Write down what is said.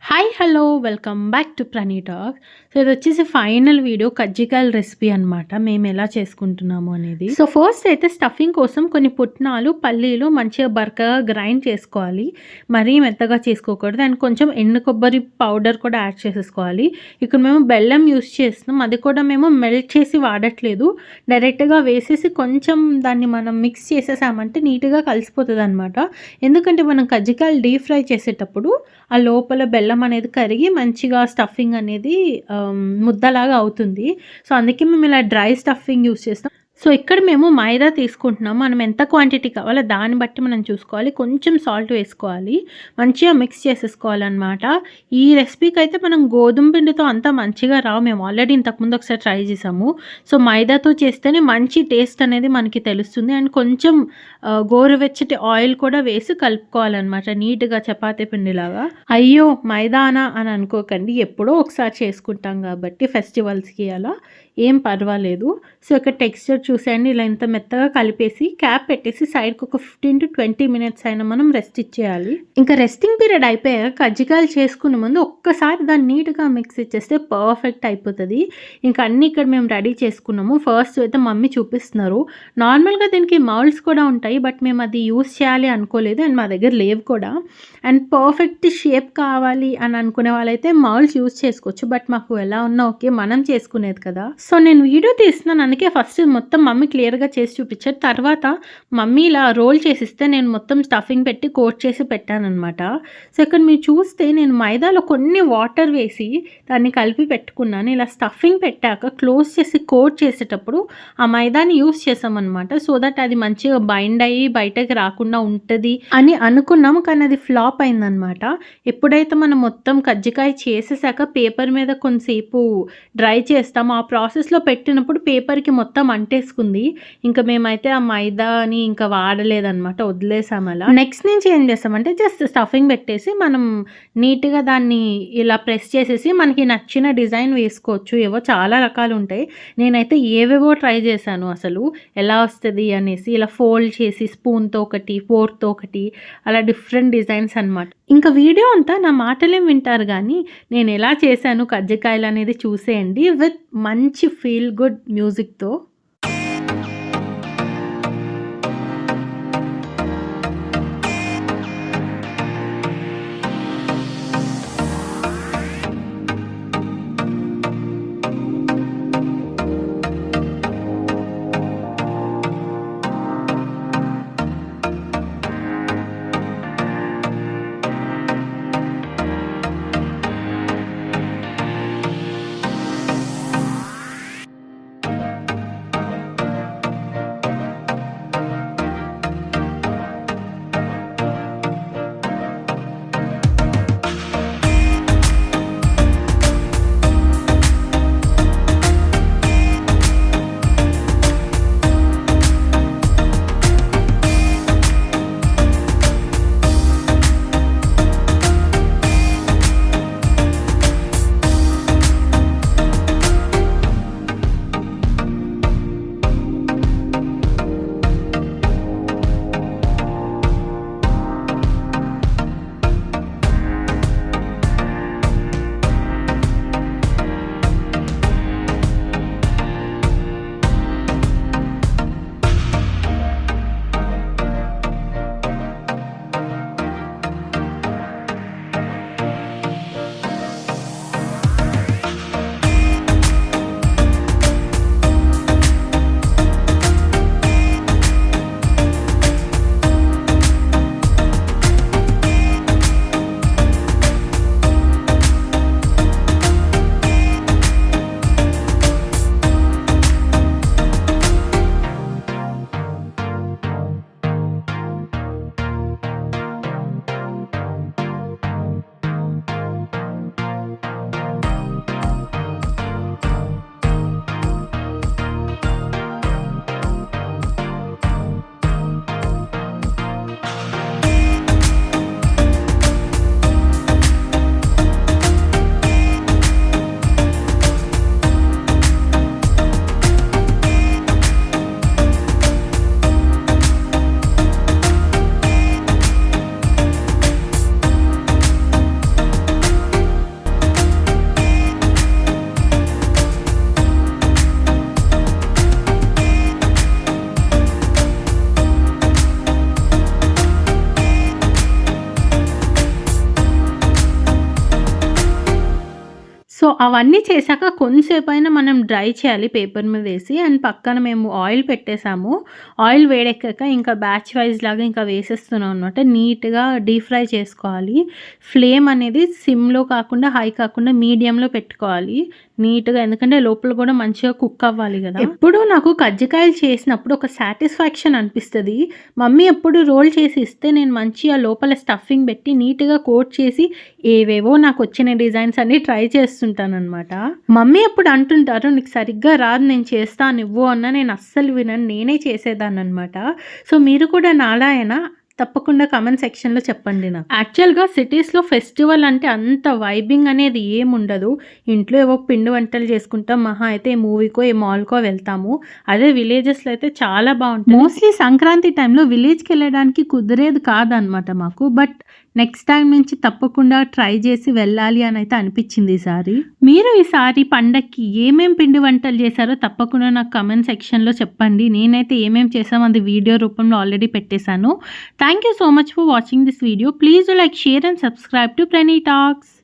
Hi hello welcome back to ప్రణీ talk. So ఇది వచ్చేసి final video కజ్జికాయల recipe అనమాట. మేము ఎలా చేసుకుంటున్నాము అనేది. సో ఫస్ట్ అయితే స్టఫింగ్ కోసం కొన్ని పుట్నాలు పల్లీలు మంచిగా బరకగా గ్రైండ్ చేసుకోవాలి. మరీ మెత్తగా చేసుకోకూడదు. అండ్ కొంచెం ఎండు కొబ్బరి పౌడర్ కూడా యాడ్ చేసేసుకోవాలి. ఇక్కడ మేము బెల్లం యూస్ చేస్తున్నాం. అది కూడా మేము మెల్ట్ చేసి వాడట్లేదు. డైరెక్ట్గా వేసేసి కొంచెం దాన్ని మనం మిక్స్ చేసేసామంటే నీట్గా కలిసిపోతుంది అనమాట. ఎందుకంటే మనం కజ్జికాయలు డీప్ ఫ్రై చేసేటప్పుడు ఆ లోపల బెల్లం అనేది కరిగి మంచిగా స్టఫింగ్ అనేది ముద్దలాగా అవుతుంది. సో అందుకే మేము ఇలా డ్రై స్టఫింగ్ యూస్ చేస్తాం. సో ఇక్కడ మేము మైదా తీసుకుంటున్నాము. మనం ఎంత క్వాంటిటీ కావాలో దాన్ని బట్టి మనం చూసుకోవాలి. కొంచెం సాల్ట్ వేసుకోవాలి. మంచిగా మిక్స్ చేసేసుకోవాలన్నమాట. ఈ రెసిపీకి అయితే మనం గోధుమ పిండితో అంతా మంచిగా రావు. మేము ఆల్రెడీ ఇంతకుముందు ఒకసారి ట్రై చేసాము. సో మైదాతో చేస్తేనే మంచి టేస్ట్ అనేది మనకి తెలుస్తుంది. అండ్ కొంచెం గోరువెచ్చటి ఆయిల్ కూడా వేసి కలుపుకోవాలన్నమాట నీట్గా చపాతీ పిండిలాగా. అయ్యో మైదానా అని అనుకోకండి, ఎప్పుడో ఒకసారి చేసుకుంటాం కాబట్టి ఫెస్టివల్స్కి అలా ఏం పర్వాలేదు. సో ఇక్కడ టెక్స్చర్ చూసేయండి, ఇలా ఇంత మెత్తగా కలిపేసి క్యాప్ పెట్టేసి సైడ్కి ఒక 15 to 20 minutes అయినా మనం రెస్ట్ ఇచ్చేయాలి. ఇంకా రెస్టింగ్ పీరియడ్ అయిపోయాక కజ్జికాయలు చేసుకునే ముందు ఒక్కసారి దాన్ని నీట్గా మిక్స్ ఇచ్చేస్తే పర్ఫెక్ట్ అయిపోతుంది. ఇంకా అన్నీ ఇక్కడ మేము రెడీ చేసుకున్నాము. ఫస్ట్ అయితే మమ్మీ చూపిస్తున్నారు. నార్మల్గా దీనికి మౌల్డ్స్ కూడా ఉంటాయి, బట్ మేము అది యూస్ చేయాలి అనుకోలేదు అండ్ మా దగ్గర లేవు కూడా. అండ్ పర్ఫెక్ట్ షేప్ కావాలి అని అనుకునే వాళ్ళైతే మౌల్డ్స్ యూస్ చేసుకోవచ్చు. బట్ మాకు ఎలా ఉన్నా ఓకే, మనం చేసుకునేది కదా. సో నేను వీడియో తీస్తున్నాను, అందుకే ఫస్ట్ మొత్తం మమ్మీ క్లియర్గా చేసి చూపించారు. తర్వాత మమ్మీ ఇలా రోల్ చేసిస్తే నేను మొత్తం స్టఫింగ్ పెట్టి కోట్ చేసి పెట్టానమాట. సో ఇక్కడ మీరు చూస్తే నేను మైదాలో కొన్ని వాటర్ వేసి దాన్ని కలిపి పెట్టుకున్నాను. ఇలా స్టఫింగ్ పెట్టాక క్లోజ్ చేసి కోట్ చేసేటప్పుడు ఆ మైదాని యూస్ చేసామన్నమాట. సో దట్ అది మంచిగా బైండ్ అయ్యి బయటకి రాకుండా ఉంటుంది అని అనుకున్నాము. కానీ అది ఫ్లాప్ అయిందనమాట. ఎప్పుడైతే మనం మొత్తం కజ్జికాయ చేసేసాక పేపర్ మీద కొంతసేపు డ్రై చేస్తాము, ఆ ప్రాసెస్లో పెట్టినప్పుడు పేపర్కి మొత్తం అంటేసుకుంది. ఇంకా మేమైతే ఆ మైదాని ఇంకా వాడలేదన్నమాట, వదిలేసాము అలా. నెక్స్ట్ నుంచి ఏం చేస్తామంటే జస్ట్ స్టఫింగ్ పెట్టేసి మనం నీట్గా దాన్ని ఇలా ప్రెస్ చేసేసి మనకి నచ్చిన డిజైన్ వేసుకోవచ్చు. ఏవో చాలా రకాలు ఉంటాయి. నేనైతే ఏవేవో ట్రై చేశాను అసలు ఎలా వస్తుంది అనేసి. ఇలా ఫోల్డ్ చేసి స్పూన్తో ఒకటి, ఫోర్క్తో ఒకటి, అలా డిఫరెంట్ డిజైన్స్ అనమాట. ఇంకా వీడియో అంతా నా మాటలేం వింటారు కానీ నేను ఎలా చేశాను కజ్జికాయలు అనేది చూసేయండి విత్ మంచి ఫీల్ గుడ్ మ్యూజిక్తో. సో, అవన్నీ చేశాక కొంతసేపైనా మనం డ్రై చేయాలి పేపర్ మీదేసి. అండ్ పక్కన మేము ఆయిల్ పెట్టేసాము. ఆయిల్ వేడెక్కాక ఇంకా బ్యాచ్ వైస్ లాగా ఇంకా వేసేస్తున్నాం అనమాట. నీట్‌గా డీప్ ఫ్రై చేసుకోవాలి. ఫ్లేమ్ అనేది సిమ్‌లో కాకుండా, హై కాకుండా మీడియంలో పెట్టుకోవాలి నీట్‌గా. ఎందుకంటే లోపల కూడా మంచిగా కుక్ అవ్వాలి గదా! ఎప్పుడూ నాకు కజ్జికాయలు చేసినప్పుడు ఒక సాటిస్ఫాక్షన్ అనిపిస్తది. మమ్మీ ఎప్పుడు రోల్ చేసి ఇస్తే నేను మంచిగా లోపల స్టఫింగ్ పెట్టి నీట్‌గా కోట్ చేసి ఏవేవో నాకొచ్చిన డిజైన్స్ అన్నీ ట్రై చేస్తుంటాననమాట. మమ్మీ ఎప్పుడు అంటుంటారు, "నీకు సరిగ్గా రాదు నేను చేస్తాను ఇవ్వు" అన్నా నేను అస్సలు వినను. నేనే చేసేదాన్ననమాట. సో, మీరు కూడా నాలాయేనా? తప్పకుండా కామెంట్ సెక్షన్‌లో చెప్పండి నాకు. యాక్చువల్‌గా సిటీస్‌లో ఫెస్టివల్ అంటే అంత వైబింగ్ అనేది ఏముండదు. ఇంట్లో ఏవో పిండి వంటలు చేసుకుంటాం. మహా అయితే ఏ మూవీకో, ఏ మాల్‌కో వెళ్తాము. అదే విలేజెస్‌లో అయితే చాలా బావుంటది. మోస్ట్‌లీ సంక్రాంతి టైంలో విలేజ్‌కెళ్ళడానికి కుదిరేది కాదనమాట మాకు. బట్ నెక్స్ట్ టైమ్ నుంచి తప్పకుండా ట్రై చేసి వెళ్ళాలి అని అయితే అనిపించింది ఈసారి. మీరు ఈసారి పండక్కి ఏమేం పిండి వంటలు చేశారో తప్పకుండా నాకు కామెంట్ సెక్షన్‌లో చెప్పండి. నేనైతే ఏమేం చేశామో అది వీడియో రూపంలో ఆల్రెడీ పెట్టేశాను. Thank you so much for watching this video. Please do like, share and subscribe to Prani Talks.